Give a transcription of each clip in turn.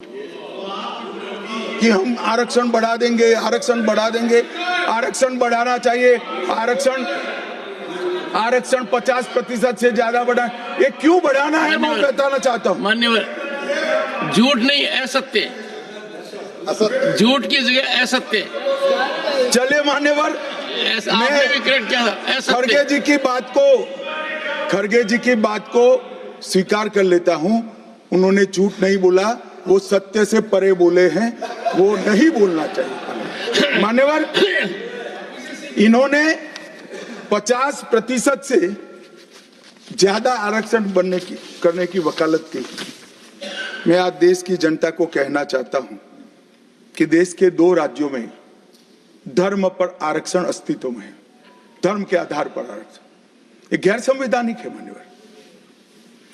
कि हम आरक्षण बढ़ा देंगे, आरक्षण बढ़ा देंगे। आरक्षण बढ़ाना चाहिए। आरक्षण 50% से ज्यादा बढ़ा, ये क्यों बढ़ाना है मैं बताना चाहता हूँ। मान्यवर, झूठ नहीं, असत्य, झूठ की जगह असत्य। चलिए मान्यवर, आपने भी करेक्ट किया, खड़गे जी की बात को स्वीकार कर लेता हूं। उन्होंने झूठ नहीं बोला, वो सत्य से परे बोले हैं, वो नहीं बोलना चाहिए। मान्यवर, इन्होंने 50% से ज्यादा आरक्षण करने की वकालत की। मैं आज देश की जनता को कहना चाहता हूं कि देश के 2 राज्यों में धर्म पर आरक्षण अस्तित्व में है। धर्म के आधार पर आरक्षण ये गैर संवैधानिक है। मान्यवर,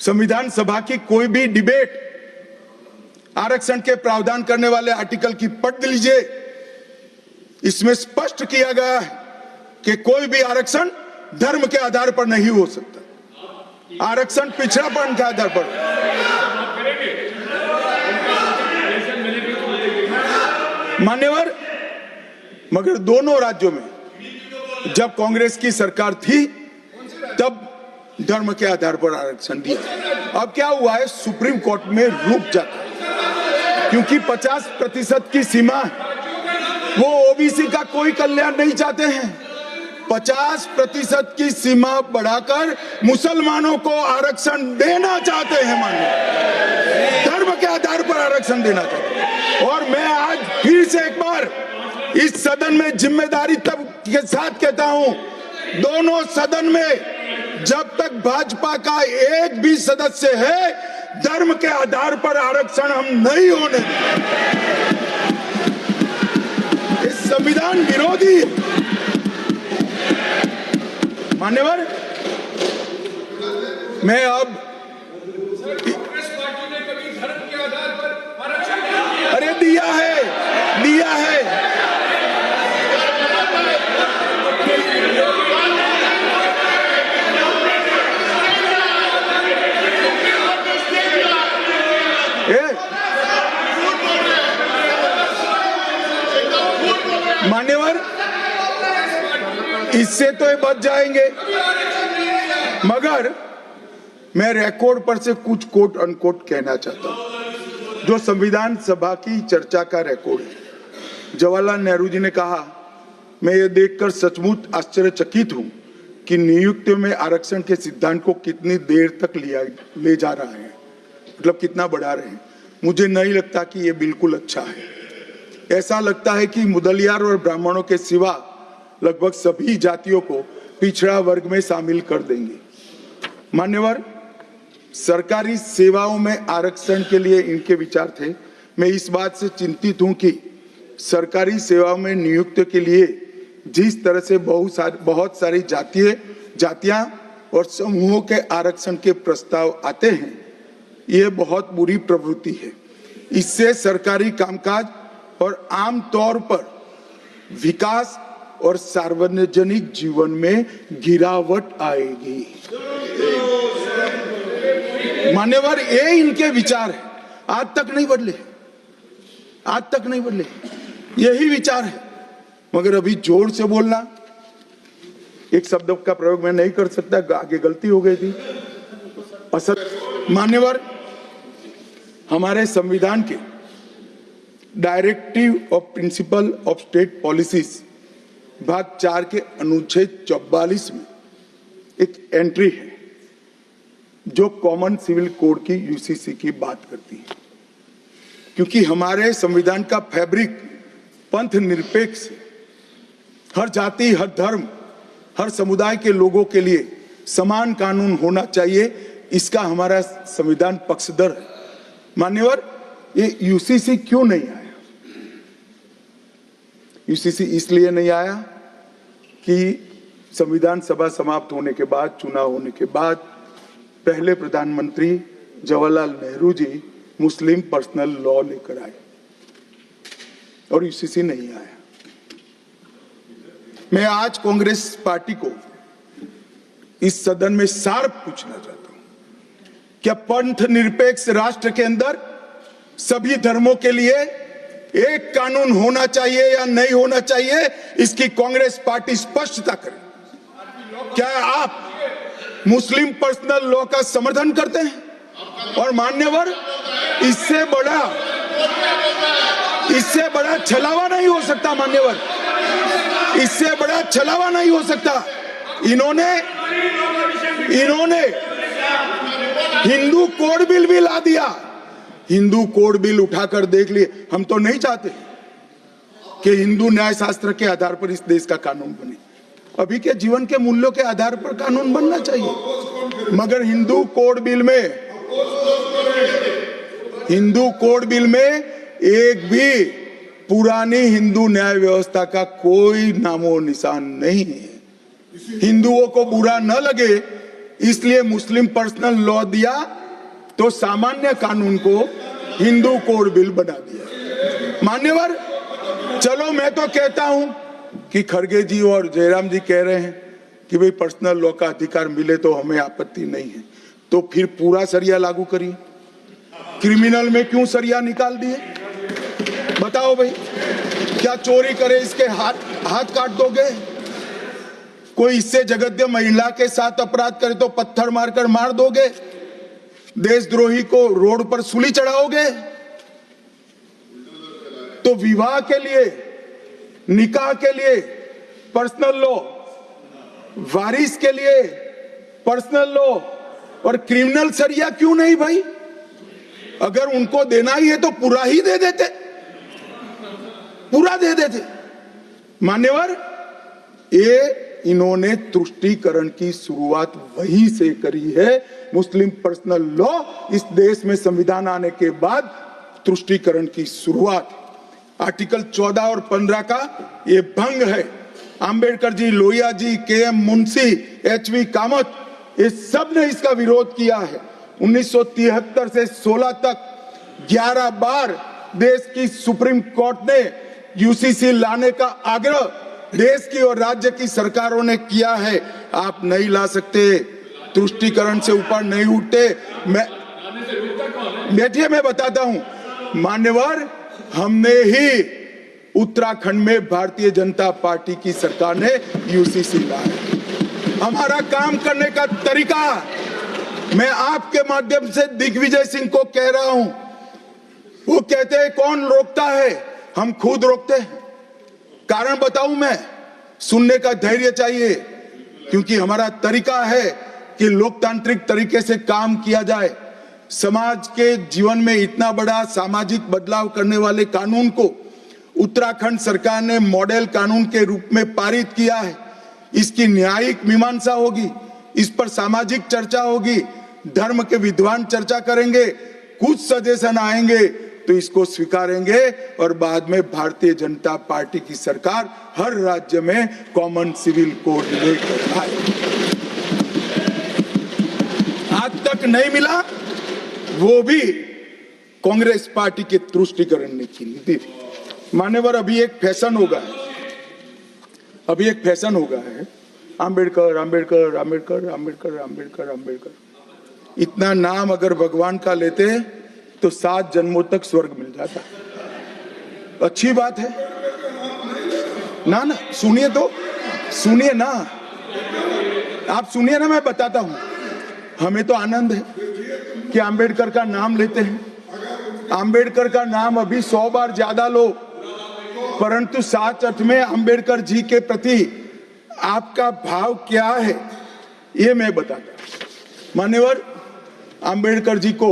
संविधान सभा की कोई भी डिबेट आरक्षण के प्रावधान करने वाले आर्टिकल की पढ़ लीजिए। इसमें स्पष्ट किया गया है कि कोई भी आरक्षण धर्म के आधार पर नहीं हो सकता। आरक्षण पिछड़ापन के आधार पर। मान्यवर, मगर दोनों राज्यों में जब कांग्रेस की सरकार थी तब धर्म के आधार पर आरक्षण दिया। अब क्या हुआ है, सुप्रीम कोर्ट में रुक जाता है क्योंकि 50% की सीमा है। वो ओबीसी का कोई कल्याण नहीं चाहते हैं। 50% की सीमा बढ़ाकर मुसलमानों को आरक्षण देना चाहते हैं। मान्य धर्म के आधार पर आरक्षण देना चाहते हैं। और मैं आज फिर से एक बार इस सदन में जिम्मेदारी तब के साथ कहता हूं, दोनों सदन में जब तक भाजपा का एक भी सदस्य है, धर्म के आधार पर आरक्षण हम नहीं होने देंगे। इस संविधान विरोधी मान्यवर, मैं अब अरे दिया है। मान्यवर, इससे तो ये बच जाएंगे, मगर मैं रिकॉर्ड पर से कुछ कोट अनकोट कहना चाहता हूं जो संविधान सभा की चर्चा का रिकॉर्ड है। जवाहरलाल नेहरू जी ने कहा, मैं ये देखकर सचमुच आश्चर्यचकित हूं कि नियुक्ति में आरक्षण के सिद्धांत को कितनी देर तक ले जा रहा है, मतलब कितना बढ़ा रहे हैं। मुझे नहीं लगता कि ये बिल्कुल अच्छा है। ऐसा लगता है कि मुदलियार और ब्राह्मणों के सिवा लगभग सभी जातियों को पिछड़ा वर्ग में शामिल कर देंगे। मान्यवर, सरकारी सेवाओं में आरक्षण के लिए इनके विचार थे। मैं इस बात से चिंतित हूं कि सरकारी सेवाओं में नियुक्ति के लिए जिस तरह से बहुत सारी जातियां और समूहों के आरक्षण के प्रस्ताव आते हैं, यह बहुत बुरी प्रवृत्ति है। इससे सरकारी कामकाज और आम तौर पर विकास और सार्वजनिक जीवन में गिरावट आएगी। मान्यवर, ये इनके विचार है, आज तक नहीं बदले, यही विचार है। मगर अभी जोर से बोलना, एक शब्द का प्रयोग मैं नहीं कर सकता, आगे गलती हो गई थी। मान्यवर, हमारे संविधान के directive of principle of state policies भाग 4 के अनुच्छेद 44 में एक एंट्री है जो कॉमन सिविल कोड की यूसीसी की बात करती है। क्योंकि हमारे संविधान का फैब्रिक पंथ निरपेक्ष, हर जाति, हर धर्म, हर समुदाय के लोगों के लिए समान कानून होना चाहिए, इसका हमारा संविधान पक्षधर है। मान्यवर, ये यूसीसी क्यों नहीं आया? यूसीसी इसलिए नहीं आया कि संविधान सभा समाप्त होने के बाद, चुनाव होने के बाद, पहले प्रधानमंत्री जवाहरलाल नेहरू जी मुस्लिम पर्सनल लॉ लेकर आए और यूसीसी नहीं आया। मैं आज कांग्रेस पार्टी को इस सदन में सार्थ पूछना चाहता हूं, क्या पंथ निरपेक्ष राष्ट्र के अंदर सभी धर्मों के लिए एक कानून होना चाहिए या नहीं होना चाहिए, इसकी कांग्रेस पार्टी स्पष्टता करे। क्या आप मुस्लिम पर्सनल लॉ का समर्थन करते हैं? और मान्यवर, इससे बड़ा छलावा नहीं हो सकता। मान्यवर, इससे बड़ा छलावा नहीं हो सकता। इन्होंने हिंदू कोड बिल भी ला दिया। हिंदू कोड बिल उठाकर देख लिए। हम तो नहीं चाहते कि हिंदू न्याय शास्त्र के आधार पर इस देश का कानून बने। अभी के जीवन के मूल्यों के आधार पर कानून बनना चाहिए, मगर हिंदू कोड बिल में एक भी पुरानी हिंदू न्याय व्यवस्था का कोई नामो निशान नहीं है। हिंदुओं को बुरा न लगे इसलिए मुस्लिम पर्सनल लॉ दिया, तो सामान्य कानून को हिंदू कोड बिल बना दिया। मान्यवर, चलो मैं तो कहता हूं कि खड़गे जी और जयराम जी कह रहे हैं कि भाई पर्सनल लॉ का अधिकार मिले तो हमें आपत्ति नहीं है, तो फिर पूरा सरिया लागू करिए। क्रिमिनल में क्यों सरिया निकाल दिए? बताओ भाई, क्या चोरी करे इसके हाथ काट दोगे? कोई इससे जगद्य महिला के साथ अपराध करे तो पत्थर मारकर मार दोगे? देशद्रोही को रोड पर सूली चढ़ाओगे? तो विवाह के लिए, निकाह के लिए पर्सनल लॉ, वारिस के लिए पर्सनल लॉ और क्रिमिनल सरिया क्यों नहीं भाई? अगर उनको देना ही है तो पूरा ही दे देते, पूरा दे देते। मान्यवर, ये इन्होंने तुष्टीकरण की शुरुआत वहीं से करी है। मुस्लिम पर्सनल लॉ इस देश में संविधान आने के बाद तुष्टीकरण की शुरुआत। आर्टिकल 14 और 15 का ये भंग है। अंबेडकर जी, लोहिया जी, के.एम. मुंशी, एच.वी. कामत, ये सब ने इसका विरोध किया है। 1973 से 16 तक 11 बार देश की सुप्रीम कोर्ट ने यूसीसी लाने का आग्रह देश की और राज्य की सरकारों ने किया है। आप नहीं ला सकते, तुष्टीकरण से ऊपर नहीं उठते। बैठिए, मैं बताता हूं। मान्यवर, हमने ही उत्तराखंड में भारतीय जनता पार्टी की सरकार ने यूसीसी लाया। हमारा काम करने का तरीका, मैं आपके माध्यम से दिग्विजय सिंह को कह रहा हूं। वो कहते हैं कौन रोकता है? हम खुद रोकते हैं। कारण बताऊं मैं? सुनने का धैर्य चाहिए, क्योंकि हमारा तरीका है कि लोकतांत्रिक तरीके से काम किया जाए। समाज के जीवन में इतना बड़ा सामाजिक बदलाव करने वाले कानून को उत्तराखंड सरकार ने मॉडल कानून के रूप में पारित किया है। इसकी न्यायिक मीमांसा होगी, इस पर सामाजिक चर्चा होगी, धर्म के विद्वान चर्चा करेंगे, कुछ सजेशन आएंगे तो इसको स्वीकारेंगे और बाद में भारतीय जनता पार्टी की सरकार हर राज्य में कॉमन सिविल कोड लेकर आएगी। आज तक नहीं मिला, वो भी कांग्रेस पार्टी के तुष्टीकरण ने की नीति थी। मान्यवर, अभी एक फैशन होगा है अंबेडकर अंबेडकर अंबेडकर अंबेडकर अंबेडकर अंबेडकर। इतना नाम अगर भगवान का लेते तो 7 जन्मों तक स्वर्ग मिल जाता। अच्छी बात है ना? सुनिए तो, सुनिए ना, आप सुनिए ना, मैं बताता हूं। हमें तो आनंद है कि अंबेडकर का नाम लेते हैं। अंबेडकर का नाम अभी 100 बार ज्यादा लो, परंतु साच अर्थ में अंबेडकर जी के प्रति आपका भाव क्या है ये मैं बताता हूं। मान्यवर, अंबेडकर जी को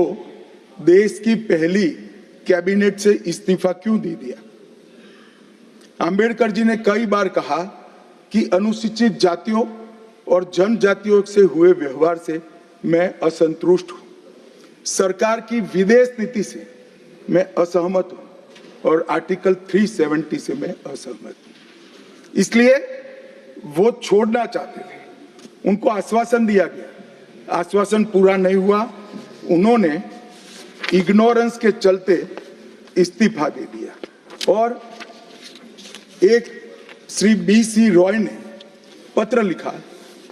देश की पहली कैबिनेट से इस्तीफा क्यों दे दिया? अंबेडकर जी ने कई बार कहा कि अनुसूचित जातियों और जनजातियों से हुए व्यवहार से मैं असंतुष्ट हूं। सरकार की विदेश नीति से मैं असहमत हूं और आर्टिकल 370 से मैं असहमत हूं। इसलिए वो छोड़ना चाहते थे। उनको आश्वासन दिया गया, आश्वासन पूरा नहीं हुआ। उन्होंने इग्नोरेंस के चलते इस्तीफा दे दिया और एक श्री बी.सी. रॉय ने पत्र लिखा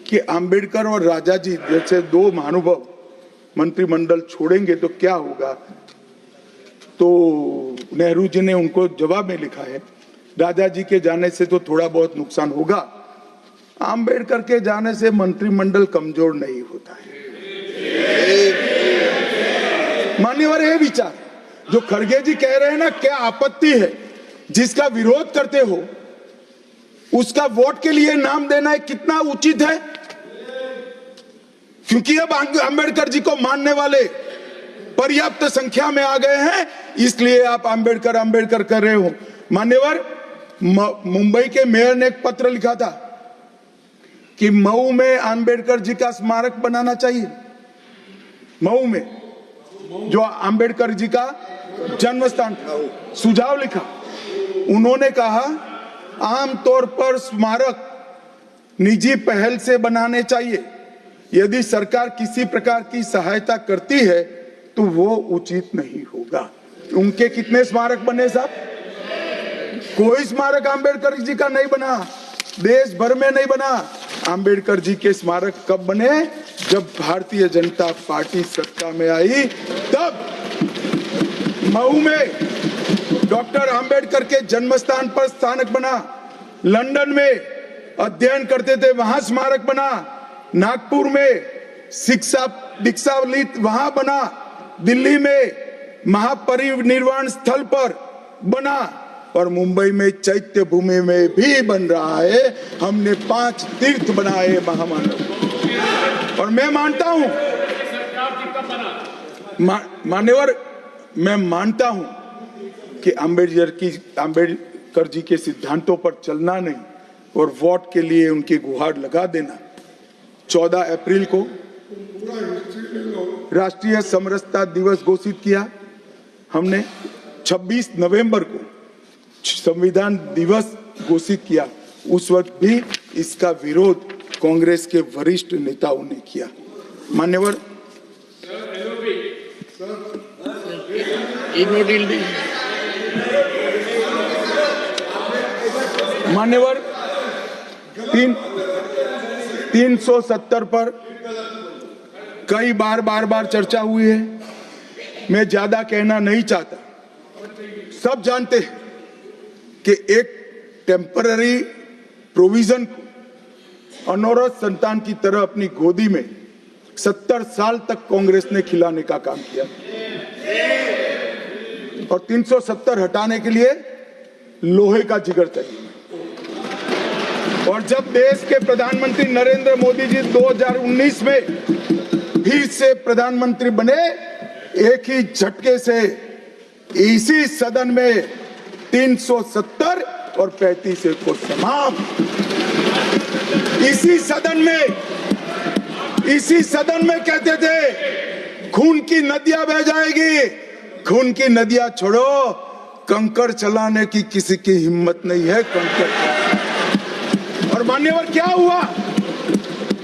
कि अंबेडकर और राजा जी जैसे 2 महानुभाव मंत्रिमंडल छोड़ेंगे तो क्या होगा। तो नेहरू जी ने उनको जवाब में लिखा है, दादाजी के जाने से तो थोड़ा बहुत नुकसान होगा, आम्बेडकर के जाने से मंत्रिमंडल कमजोर नहीं होता है। मान्यवर ये विचार जो खड़गे जी कह रहे हैं ना, क्या आपत्ति है? जिसका विरोध करते हो उसका वोट के लिए नाम देना कितना उचित है? क्योंकि अब आम्बेडकर जी को मानने वाले पर्याप्त संख्या में आ गए हैं, इसलिए आप आम्बेडकर आम्बेडकर कर रहे हो। मान्यवर, मुंबई के मेयर ने एक पत्र लिखा था कि मऊ में आम्बेडकर जी का स्मारक बनाना चाहिए। मऊ में जो आम्बेडकर जी का जन्म स्थान था, सुझाव लिखा। उन्होंने कहा आमतौर पर स्मारक निजी पहल से बनाने चाहिए। यदि सरकार किसी प्रकार की सहायता करती है तो वो उचित नहीं होगा। उनके कितने स्मारक बने साहब? कोई स्मारक आम्बेडकर जी का नहीं बना, देश भर में नहीं बना। आम्बेडकर जी के स्मारक कब बने? जब भारतीय जनता पार्टी सत्ता में आई, तब मऊ में डॉक्टर आम्बेडकर के जन्म स्थान पर स्मारक बना। लंदन में अध्ययन करते थे, वहां स्मारक बना। नागपुर में शिक्षा दीक्षावलित वहां बना। दिल्ली में महापरिनिर्वाण स्थल पर बना, और मुंबई में चैत्य भूमि में भी बन रहा है। हमने 5 तीर्थ बनाए महामानव। और मैं मानता हूं मान्यवर, मैं मानता हूं कि आम्बेडकर जी के सिद्धांतों पर चलना नहीं और वोट के लिए उनकी गुहार लगा देना। 14 अप्रैल को राष्ट्रीय समरसता दिवस घोषित किया हमने। 26 नवंबर को संविधान दिवस घोषित किया। उस वक्त भी इसका विरोध कांग्रेस के वरिष्ठ नेताओं ने किया। मान्यवर, मान्यवर 370 पर कई बार चर्चा हुई है। मैं ज्यादा कहना नहीं चाहता। सब जानते हैं कि एक टेम्पररी प्रोविजन को अनौरत संतान की तरह अपनी गोदी में 70 साल तक कांग्रेस ने खिलाने का काम किया, और 370 हटाने के लिए लोहे का जिगर चाहिए। और जब देश के प्रधानमंत्री नरेंद्र मोदी जी 2019 में फिर से प्रधानमंत्री बने, एक ही झटके से इसी सदन में 370 और 35 को समाप्त। इसी सदन में कहते थे खून की नदियां बह जाएगी। खून की नदियां छोड़ो, कंकड़ चलाने की किसी की हिम्मत नहीं है। कंकड़। और मान्यवर, क्या हुआ?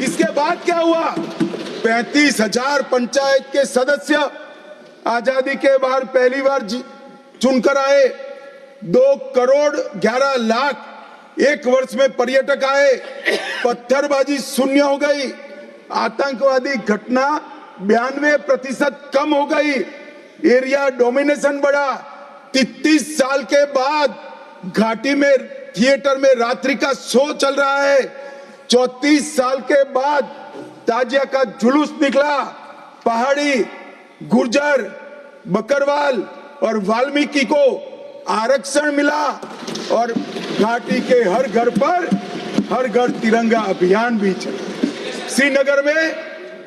इसके बाद क्या हुआ? 35,000 पंचायत के सदस्य आजादी के बाद पहली बार चुनकर आए। 2 करोड़ 11 लाख एक वर्ष में पर्यटक आए। पत्थरबाजी शून्य हो गई। आतंकवादी घटना 92% कम हो गई। एरिया डोमिनेशन बढ़ा। 33 साल के बाद घाटी में थिएटर में रात्रि का शो चल रहा है। 34 साल के बाद ताजिया का जुलूस निकला। पहाड़ी, गुर्जर, बकरवाल और वाल्मीकि को आरक्षण मिला, और घाटी के हर घर पर हर घर तिरंगा अभियान भी चला। श्रीनगर में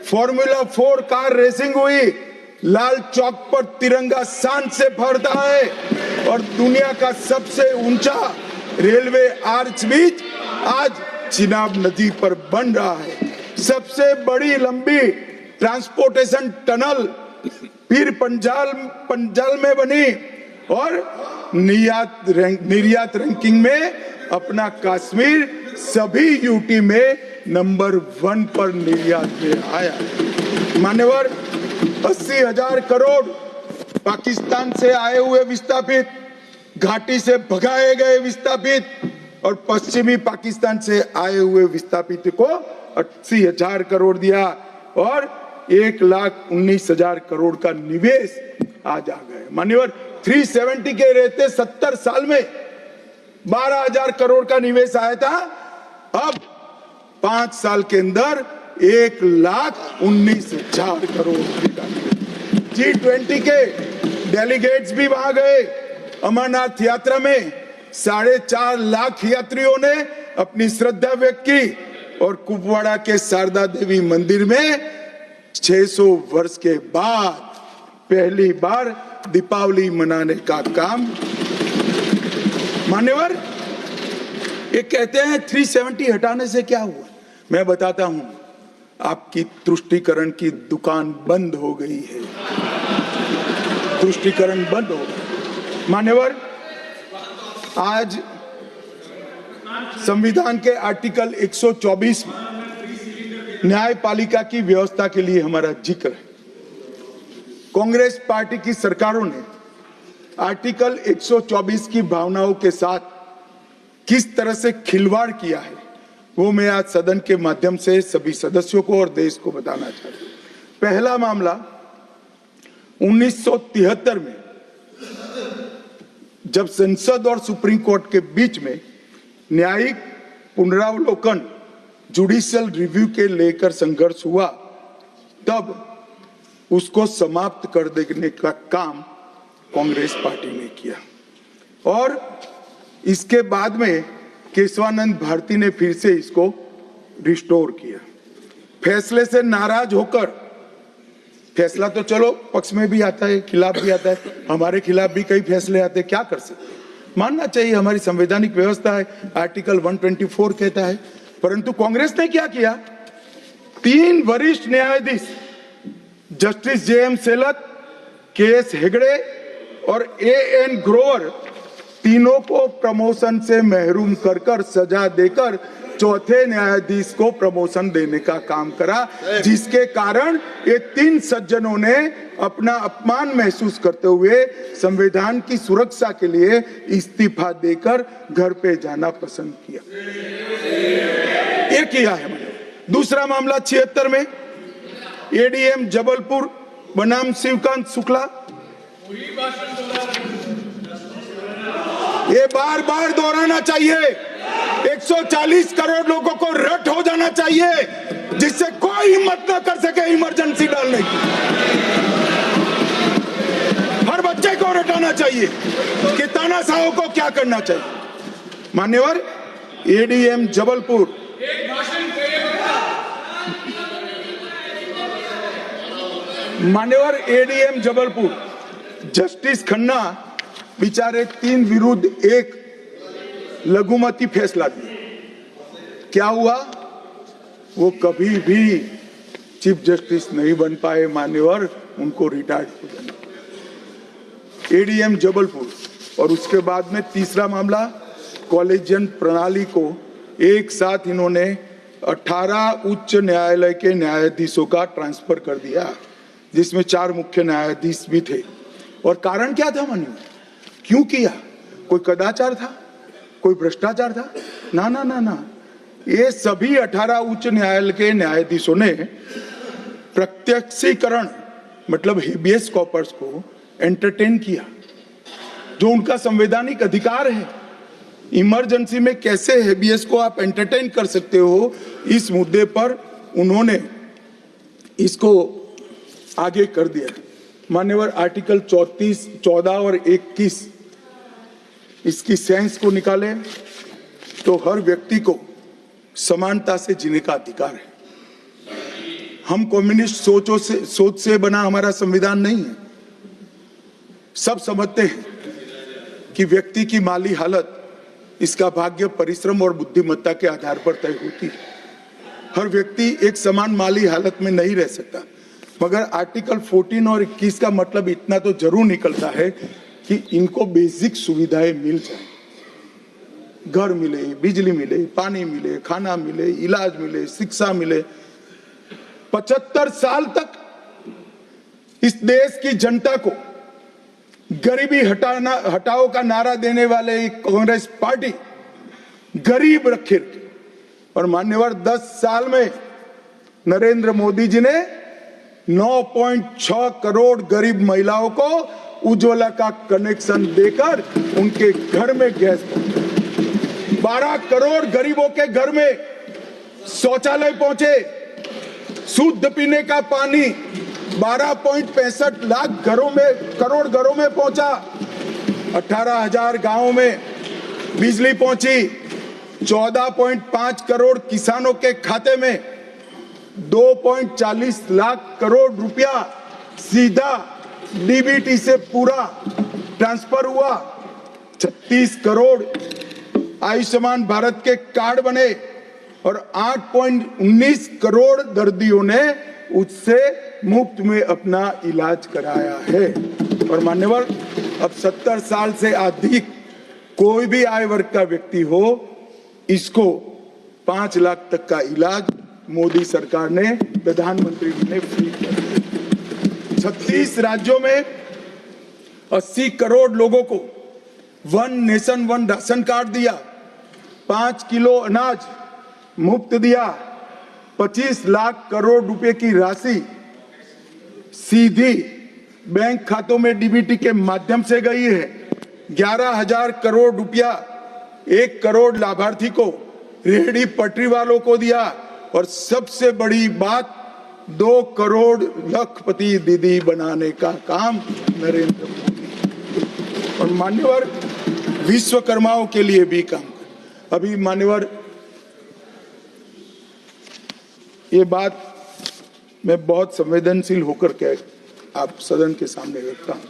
फॉर्मूला 4 कार रेसिंग हुई। लाल चौक पर तिरंगा शान से फहरता है, और दुनिया का सबसे ऊंचा रेलवे आर्च ब्रिज आज चिनाब नदी पर बन रहा है। सबसे बड़ी लंबी ट्रांसपोर्टेशन टनल फिर पंजाल में बनी, और निर्यात रैंकिंग में अपना कश्मीर सभी यूटी में नंबर 1 पर निर्यात में आया। मान्यवर, 80,000 करोड़ पाकिस्तान से आए हुए विस्थापित, घाटी से भगाए गए विस्थापित और पश्चिमी पाकिस्तान से आए हुए विस्थापित को 80,000 करोड़ दिया, और 1,19,000 करोड़ का निवेश आज आ गए। मान्यवर, 370 के रहते 70 साल में 12,000 करोड़ का निवेश आया था। अब 5 साल के अंदर 1,19,000 करोड़। G20 के डेलीगेट्स भी वहां गए। अमरनाथ यात्रा में 4.5 लाख यात्रियों ने अपनी श्रद्धा व्यक्त की और कुपवाड़ा के शारदा देवी मंदिर में 600 वर्ष के बाद पहली बार दीपावली मनाने का काम। मान्यवर, ये कहते हैं 370 हटाने से क्या हुआ। मैं बताता हूं, आपकी तुष्टीकरण की दुकान बंद हो गई है। तुष्टीकरण बंद हो गई। मान्यवर, आज संविधान के आर्टिकल 124 में न्यायपालिका की व्यवस्था के लिए हमारा जिक्र है। कांग्रेस पार्टी की सरकारों ने आर्टिकल 124 की भावनाओं के साथ किस तरह से खिलवाड़ किया है, वो मैं आज सदन के माध्यम से सभी सदस्यों को और देश को बताना चाहता हूं। पहला मामला 1973 में जब संसद और सुप्रीम कोर्ट के बीच में न्यायिक पुनरावलोकन जुडिशियल रिव्यू के लेकर संघर्ष हुआ, तब उसको समाप्त कर देने का काम कांग्रेस पार्टी ने किया और इसके बाद में केशवानंद भारती ने फिर से इसको रिस्टोर किया। फैसले से नाराज होकर, फैसला तो चलो पक्ष में भी आता है, खिलाफ भी आता है, हमारे खिलाफ भी कई फैसले आते हैं, क्या कर सकते, मानना चाहिए, हमारी संवैधानिक व्यवस्था है, आर्टिकल 124 कहता है। परंतु कांग्रेस ने क्या किया, 3 वरिष्ठ न्यायाधीश जस्टिस JM सेलत, KS हेगड़े और AN ग्रोवर, तीनों को प्रमोशन से महरूम कर सजा देकर चौथे न्यायाधीश को प्रमोशन देने का काम करा, जिसके कारण ये 3 सज्जनों ने अपना अपमान महसूस करते हुए संविधान की सुरक्षा के लिए इस्तीफा देकर घर पे जाना पसंद किया। ये किया है मैंने। दूसरा मामला 76 में ADM जबलपुर बनाम शिवकांत शुक्ला, ये बार बार दोहराना चाहिए, 140 करोड़ लोगों को रट हो जाना चाहिए जिससे कोई हिम्मत ना कर सके इमरजेंसी डालने की। हर बच्चे को रटाना चाहिए कि तानाशाहों को क्या करना चाहिए। मान्यवर, ADM जबलपुर, मान्यवर ADM जबलपुर जस्टिस खन्ना बेचारे 3 विरुद्ध 1 लघुमती फैसला दिया। क्या हुआ, वो कभी भी चीफ जस्टिस नहीं बन पाए। मान्यवर, उनको रिटायर्ड हो जाना। ADM जबलपुर। और उसके बाद में तीसरा मामला कॉलेजियन प्रणाली को एक साथ इन्होंने 18 उच्च न्यायालय के न्यायाधीशों का ट्रांसफर कर दिया, जिसमें 4 मुख्य न्यायाधीश भी थे। और कारण क्या था मान्यवर, क्यों किया, कोई कदाचार था, कोई भ्रष्टाचार था? ना ना ना ना, ये सभी 18 उच्च न्यायालय के न्यायाधीशों ने प्रत्यक्षीकरण मतलब हेबियस कॉर्पस को एंटरटेन किया, जो उनका संवैधानिक अधिकार है। इमरजेंसी में कैसे हेबियस को आप एंटरटेन कर सकते हो, इस मुद्दे पर उन्होंने इसको आगे कर दिया। मान्यवर, आर्टिकल 34, 14 और 21 इसकी सेंस को निकाले तो हर व्यक्ति को समानता से जीने का अधिकार है। हम कम्युनिस्ट सोच से बना हमारा संविधान नहीं है। सब समझते हैं कि व्यक्ति की माली हालत, इसका भाग्य परिश्रम और बुद्धिमत्ता के आधार पर तय होती है। हर व्यक्ति एक समान माली हालत में नहीं रह सकता, मगर आर्टिकल 14 और 21 का मतलब इतना तो जरूर निकलता है कि इनको बेसिक सुविधाएं मिल जाए, घर मिले, बिजली मिले, पानी मिले, खाना मिले, इलाज मिले, शिक्षा मिले। 75 साल तक इस देश की जनता को गरीबी हटाओ का नारा देने वाले कांग्रेस पार्टी गरीब रखे। और मान्यवर, 10 साल में नरेंद्र मोदी जी ने 9.6 करोड़ गरीब महिलाओं को उज्ज्वला का कनेक्शन देकर उनके घर में गैस पहुंचा। 12 करोड़ गरीबों के घर में शौचालय पहुंचे, शुद्ध पीने का पानी 12.65 लाख करोड़ घरों में पहुंचा। 18,000 गांवों में बिजली पहुंची। 14.5 करोड़ किसानों के खाते में 2.40 लाख करोड़ रुपया सीधा डीबीटी से पूरा ट्रांसफर हुआ। 36 करोड़ आयुष्मान भारत के कार्ड बने और 8.19 करोड़ दर्दियों ने उससे मुफ्त में अपना इलाज कराया है। और मान्यवर, अब 70 साल से अधिक कोई भी आय वर्ग का व्यक्ति हो, इसको 5 लाख तक का इलाज मोदी सरकार ने, प्रधानमंत्री ने फ्री कर दिया। 36 राज्यों में 80 करोड़ लोगों को one nation one ration card दिया। 5 किलो अनाज मुफ्त दिया। 25 लाख करोड़ रुपए की राशि सीधी बैंक खातों में डीबीटी के माध्यम से गई है। 11,000 करोड़ रुपया 1 करोड़ लाभार्थी को, रेहड़ी पटरी वालों को दिया। और सबसे बड़ी बात, 2 करोड़ लखपति दीदी बनाने का काम नरेंद्र मोदी। और मान्यवर, विश्वकर्माओं के लिए भी काम कर। अभी मान्यवर, ये बात मैं बहुत संवेदनशील होकर के आप सदन के सामने रखता हूं।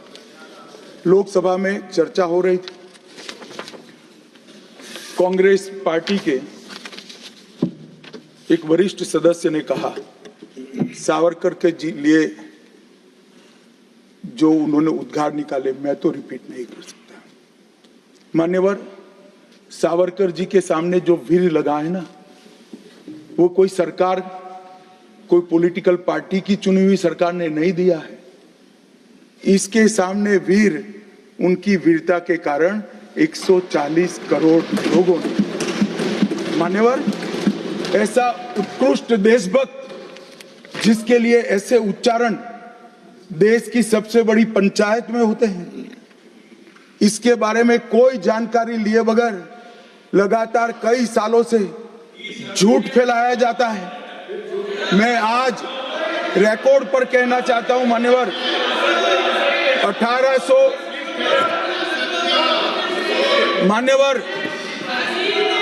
लोकसभा में चर्चा हो रही थी। कांग्रेस पार्टी के एक वरिष्ठ सदस्य ने कहा, सावरकर के लिए जो उन्होंने उद्गार निकाले मैं तो रिपीट नहीं कर सकता। मान्यवर, सावरकर जी के सामने जो वीर लगा है ना, वो कोई सरकार, कोई पॉलिटिकल पार्टी की चुनी हुई सरकार ने नहीं दिया है। इसके सामने वीर, उनकी वीरता के कारण 140 करोड़ लोगों ने। मान्यवर, ऐसा उत्कृष्ट देशभक्त जिसके लिए ऐसे उच्चारण देश की सबसे बड़ी पंचायत में होते हैं, इसके बारे में कोई जानकारी लिए बगैर लगातार कई सालों से झूठ फैलाया जाता है। मैं आज रिकॉर्ड पर कहना चाहता हूं मान्यवर,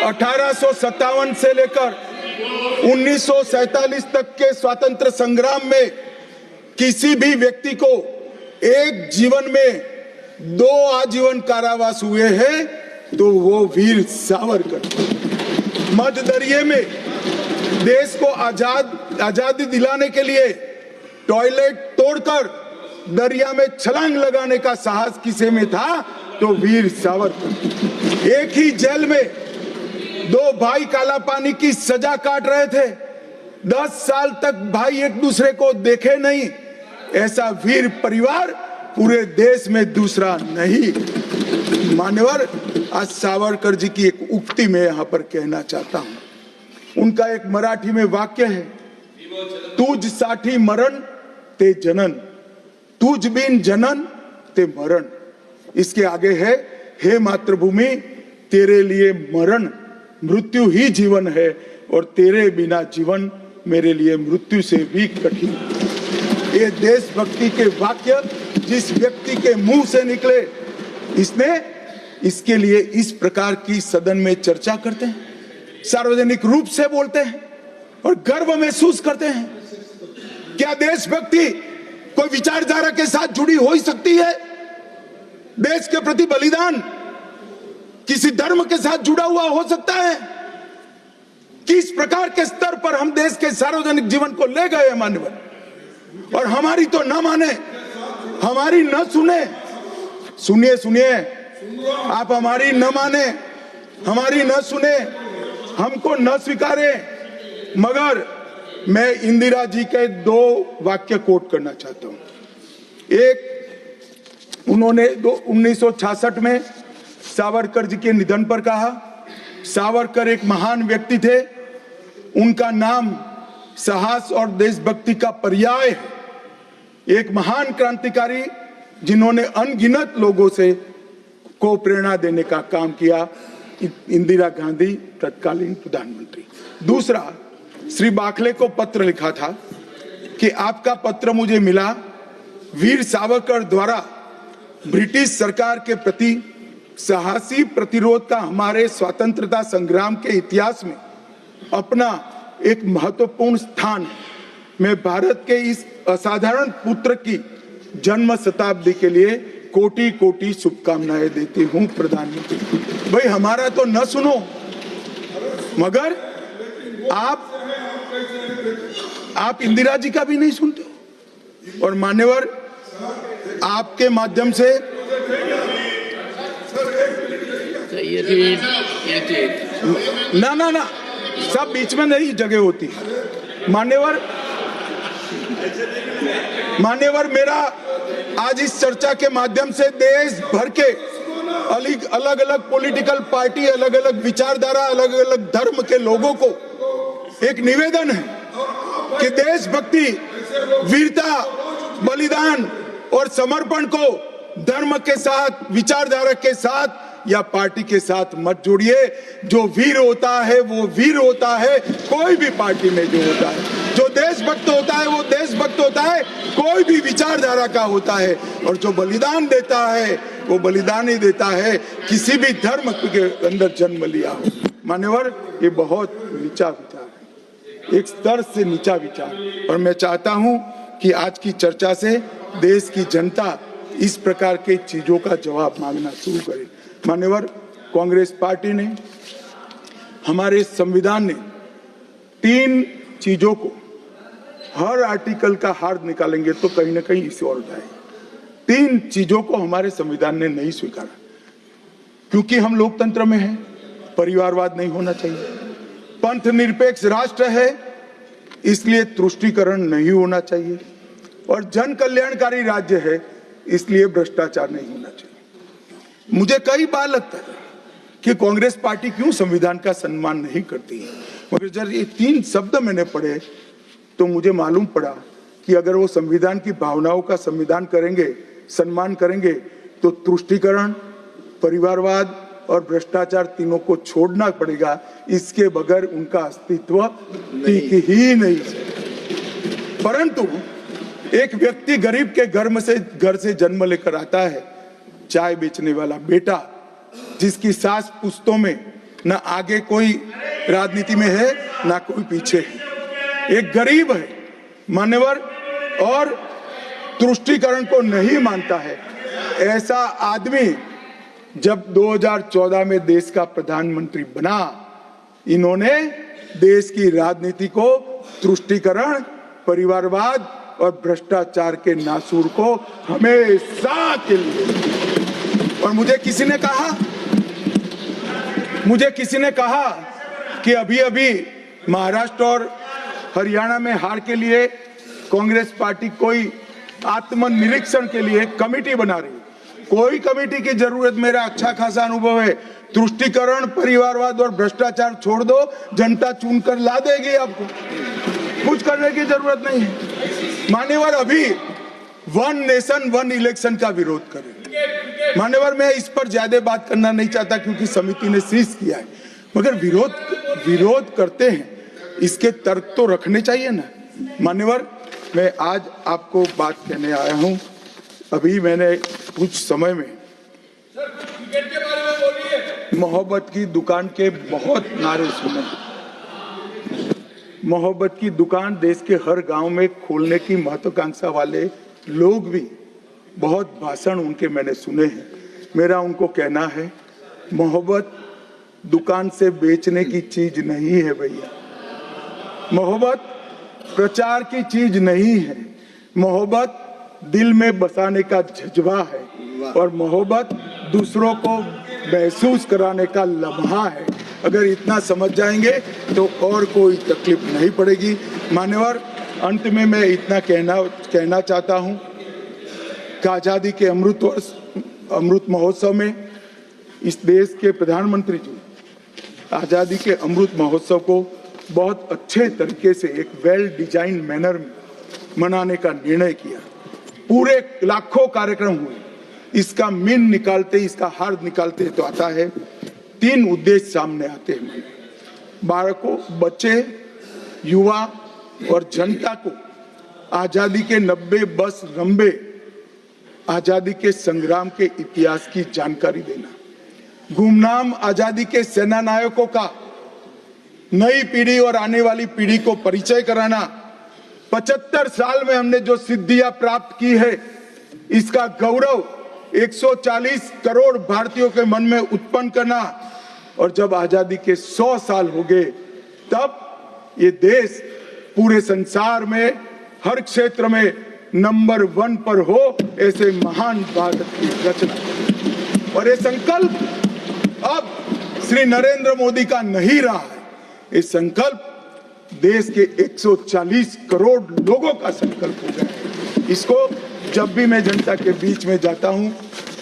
1857 से लेकर 1947 तक के स्वतंत्र संग्राम में किसी भी व्यक्ति को एक जीवन में 2 आजीवन कारावास हुए हैं तो वो वीर सावरकर। मध्य दरिये में देश को आजादी दिलाने के लिए टॉयलेट तोड़कर दरिया में छलांग लगाने का साहस किसे में था तो वीर सावरकर। एक ही जेल में 2 भाई काला पानी की सजा काट रहे थे। 10 साल तक भाई एक दूसरे को देखे नहीं। ऐसा वीर परिवार पूरे देश में दूसरा नहीं। मान्यवर, आज सावरकर जी की एक उक्ति में यहां पर कहना चाहता हूं। उनका एक मराठी में वाक्य है, तुझ साठी मरण ते जनन, तुझ बिन जनन ते मरण। इसके आगे है, हे मातृभूमि, तेरे लिए मरण मृत्यु ही जीवन है और तेरे बिना जीवन मेरे लिए मृत्यु से भी कठिन। ये देशभक्ति के वाक्य जिस व्यक्ति के मुंह से निकले, इसके लिए इस प्रकार की सदन में चर्चा करते हैं, सार्वजनिक रूप से बोलते हैं और गर्व महसूस करते हैं। क्या देशभक्ति कोई विचारधारा के साथ जुड़ी हो ही सकती है? देश के प्रति बलिदान किसी धर्म के साथ जुड़ा हुआ हो सकता है? किस प्रकार के स्तर पर हम देश के सार्वजनिक जीवन को ले गए हैं मान्यवर, और हमारी तो न माने, हमारी न सुने। सुनिए, आप हमारी न माने, हमारी न सुने, हमको न स्वीकारे, मगर मैं इंदिरा जी के 2 वाक्य कोट करना चाहता हूं। एक, उन्होंने 1966 में सावरकर जी के निधन पर कहा, सावरकर एक महान व्यक्ति थे, उनका नाम साहस और देशभक्ति का पर्याय है। एक महान क्रांतिकारी जिन्होंने अनगिनत लोगों से को प्रेरणा देने का काम किया, इंदिरा गांधी तत्कालीन प्रधानमंत्री। दूसरा, श्री बाखले को पत्र लिखा था कि आपका पत्र मुझे मिला, वीर सावरकर द्वारा ब्रिटिश सरकार के प्रति साहसी प्रतिरोध का हमारे स्वतंत्रता संग्राम के इतिहास में अपना एक महत्वपूर्ण स्थान है। मैं भारत के इस असाधारण पुत्र की जन्म शताब्दी के लिए कोटि कोटि शुभकामनाएं देती हूं प्रधानमंत्री। भाई हमारा तो न सुनो, मगर आप इंदिरा जी का भी नहीं सुनते हो। और मान्यवर, आपके माध्यम से ना सब बीच में नहीं जगह होती। मान्यवर, मेरा आज इस चर्चा के माध्यम से देश भर के अलग अलग पॉलिटिकल पार्टी, अलग अलग विचारधारा, अलग अलग धर्म के लोगों को एक निवेदन है कि देशभक्ति, वीरता, बलिदान और समर्पण को धर्म के साथ, विचारधारा के साथ या पार्टी के साथ मत जोड़िए। जो वीर होता है वो वीर होता है, कोई भी पार्टी में जो होता है। जो देशभक्त होता है वो देशभक्त होता है, कोई भी विचारधारा का होता है। और जो बलिदान देता है वो बलिदान ही देता है, किसी भी धर्म के अंदर जन्म लिया हो। मान्यवर, ये बहुत नीचा विचार है, एक स्तर से नीचा विचार। और मैं चाहता हूं कि आज की चर्चा से देश की जनता इस प्रकार के चीजों का जवाब मांगना शुरू करे। मान्यवर, कांग्रेस पार्टी ने, हमारे संविधान ने 3 चीजों को, हर आर्टिकल का हार्द निकालेंगे तो कहीं ना कहीं इसे और जाएगा। 3 चीजों को हमारे संविधान ने नहीं स्वीकारा, क्योंकि हम लोकतंत्र में हैं, परिवारवाद नहीं होना चाहिए, पंथ निरपेक्ष राष्ट्र है इसलिए तुष्टीकरण नहीं होना चाहिए, और जन कल्याणकारी राज्य है इसलिए भ्रष्टाचार नहीं होना चाहिए। मुझे कई बार लगता है कि कांग्रेस पार्टी क्यों संविधान का सम्मान नहीं करती है, मगर जब ये 3 शब्द मैंने पढ़े तो मुझे मालूम पड़ा कि अगर वो संविधान की भावनाओं का सम्मान करेंगे तो तुष्टीकरण, परिवारवाद और भ्रष्टाचार तीनों को छोड़ना पड़ेगा। इसके बगैर उनका अस्तित्व टिक ही नहीं। परंतु एक व्यक्ति गरीब के घर से जन्म लेकर आता है, चाय बेचने वाला बेटा, जिसकी सास पुश्तों में न आगे कोई राजनीति में है ना कोई पीछे है, एक गरीब है मान्यवर, और तुष्टीकरण को नहीं मानता है। ऐसा आदमी जब 2014 में देश का प्रधानमंत्री बना, इन्होंने देश की राजनीति को तुष्टीकरण, परिवारवाद और भ्रष्टाचार के नासूर को हमेशा के लिए। और मुझे किसी ने कहा कि अभी महाराष्ट्र और हरियाणा में हार के लिए कांग्रेस पार्टी कोई आत्मनिरीक्षण के लिए कमेटी बना रही है। कोई कमेटी की जरूरत, मेरा अच्छा खासा अनुभव है। तुष्टीकरण, परिवारवाद और भ्रष्टाचार छोड़ दो, जनता चुनकर ला देगी आपको, कुछ करने की जरूरत नहीं है। मान्यवर, अभी 1 नेशन 1 इलेक्शन का विरोध करें। मान्यवर, मैं इस पर ज्यादा बात करना नहीं चाहता क्योंकि समिति ने शीर्ष किया है, मगर विरोध करते हैं, इसके तर्क तो रखने चाहिए ना। मान्यवर, मैं आज आपको बात कहने आया हूं। अभी मैंने कुछ समय में मोहब्बत की दुकान के बहुत नारे सुने। मोहब्बत की दुकान देश के हर गांव में खोलने की महत्वाकांक्षा वाले लोग भी बहुत भाषण उनके मैंने सुने हैं। मेरा उनको कहना है, मोहब्बत दुकान से बेचने की चीज नहीं है भैया। मोहब्बत प्रचार की चीज नहीं है। मोहब्बत दिल में बसाने का जज्बा है, और मोहब्बत दूसरों को महसूस कराने का लम्हा है। अगर इतना समझ जाएंगे तो और कोई तकलीफ नहीं पड़ेगी। मान्यवर, अंत में मैं इतना कहना चाहता हूं कि आजादी के अमृत महोत्सव में इस देश के प्रधानमंत्री जी आजादी के अमृत महोत्सव को बहुत अच्छे तरीके से एक वेल डिजाइन मैनर में मनाने का निर्णय किया। पूरे लाखों कार्यक्रम हुए, इसका मीन निकालते, इसका हार निकालते तो आता है 3 उद्देश्य सामने आते हैं। बालकों, बच्चे, युवा और जनता को आजादी के 90 बस लंबे आजादी के संग्राम के इतिहास की जानकारी देना, गुमनाम आजादी के सेना नायकों का नई पीढ़ी और आने वाली पीढ़ी को परिचय कराना, 75 साल में हमने जो सिद्धियां प्राप्त की है इसका गौरव 140 करोड़ भारतीयों के मन में उत्पन्न करना, और जब आजादी के 100 साल हो गए तब ये देश पूरे संसार में हर क्षेत्र में नंबर 1 पर हो, ऐसे महान भारत की रचना। और ये संकल्प अब श्री नरेंद्र मोदी का नहीं रहा है, ये संकल्प देश के 140 करोड़ लोगों का संकल्प हो गया है। इसको जब भी मैं जनता के बीच में जाता हूं,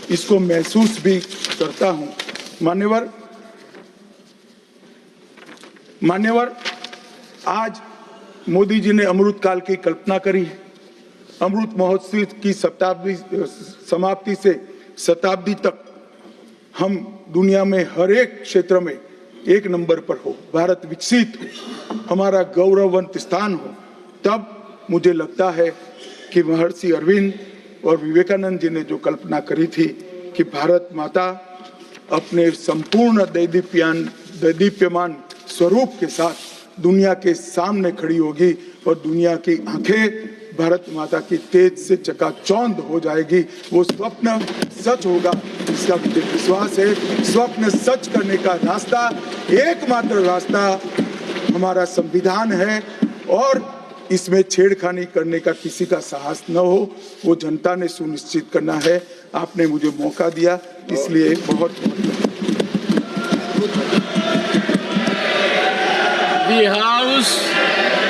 इसको महसूस भी करता हूं। मान्यवर, आज मोदी जी ने अमृत काल की कल्पना करी है। अमृत महोत्सव की समाप्ति से शताब्दी तक हम दुनिया में हर एक क्षेत्र में 1 नंबर पर हो, भारत विकसित हो, हमारा गौरववंत स्थान हो, तब मुझे लगता है कि महर्षि अरविंद और विवेकानंद जी ने जो कल्पना करी थी कि भारत माता अपने संपूर्ण दैदीप्यमान स्वरूप के साथ दुनिया के सामने खड़ी होगी और दुनिया की आंखें भारत माता की तेज से चकाचौंध हो जाएगी, वो स्वप्न सच होगा, इसका मुझे विश्वास है। स्वप्न सच करने का रास्ता, एकमात्र रास्ता हमारा संविधान है, और इसमें छेड़खानी करने का किसी का साहस न हो, वो जनता ने सुनिश्चित करना है। आपने मुझे मौका दिया, इसलिए बहुत The House